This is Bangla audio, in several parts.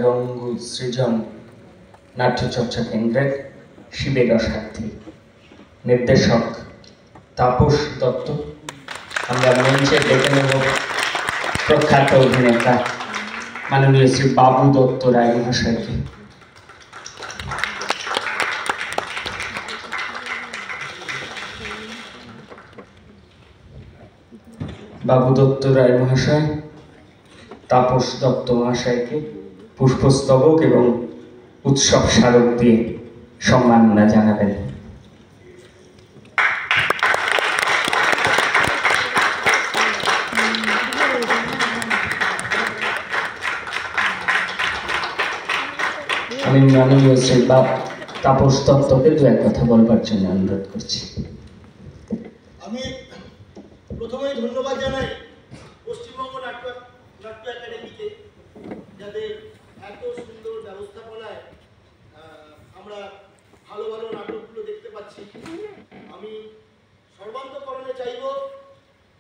রঙ্গ সৃজন নাট্যচর্চা কেন্দ্রের শিবের রসার্থী নির্দেশক তাপস দত্ত। আমরা মঞ্চে ডেকে নেব প্রখ্যাত অভিনেতা মাননীয় শ্রী বাবু দত্ত রায় মহাশয়কে। বাবু দত্ত রায় মহাশয় তাপস দত্ত মহাশয়কে পুষ্পস্তবক এবং উৎসব স্মারক দিয়ে সম্মাননা জানাবেন। আমি মাননীয় শ্রী তাপস দত্তকে দু এক কথা বলবার জন্য অনুরোধ করছি। আমি প্রথমেই ধন্যবাদ জানাই পশ্চিমবঙ্গ নাট্য একাডেমিকে, যাদের এত সুন্দর ব্যবস্থাপনায় আমরা ভালো ভালো নাটকগুলো দেখতে পাচ্ছি। আমি সর্বান্তকরণে চাইব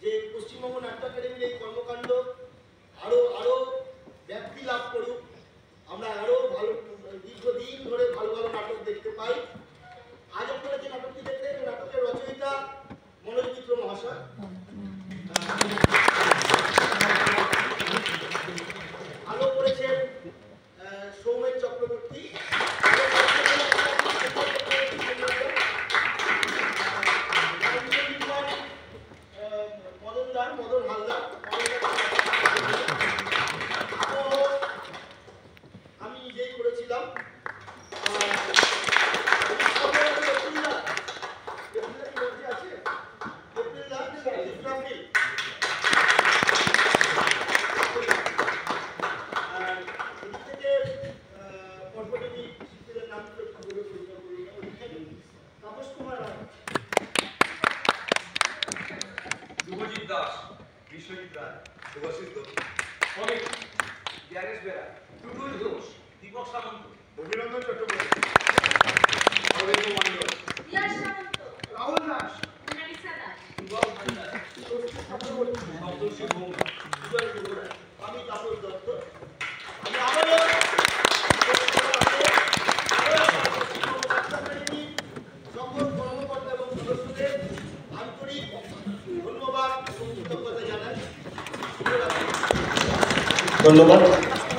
যে পশ্চিমবঙ্গ নাট্য একাডেমির এই কর্মকাণ্ড আরো ব্যাপ্তি লাভ করুক, আমরা আরো ভালো দীর্ঘদিন ধরে ভালো ভালো নাটক দেখতে পাই। আজ আপনারা যে নাটকটি দেখলেন, নাটকের রচয়িতা মনোজ মিত্র মহাশয়, আলো করেছেন সৌমেন চক্রবর্তী, মদন হালদার। আমি নিজেই করেছিলাম। শুভজিৎ দাস, বিশ্বজিৎ রায়, শুভাশিস দত্ত, অনেক জ্ঞানেশ বেরা, টুটুল ঘোষ, দীপক সামন্ত, অভিনন্দন চট্টোপাধ্যায়, অরবিন্দ মণ্ডল, রাহুল দাস, সুবল ভান্ডার, সপ্তর্ষি ভৌমিক, সুজয় মুখোপাধ্যায়। আমি তাপস দত্ত। আমি সকল কর্মকর্তা এবং সদস্যদের আন্তরিক ধন্যবাদ এবং কৃতজ্ঞতা জানাই। ধন্যবাদ।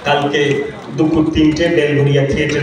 কালকে দুপুর 3টে বেলঘরিয়া থিয়েটারে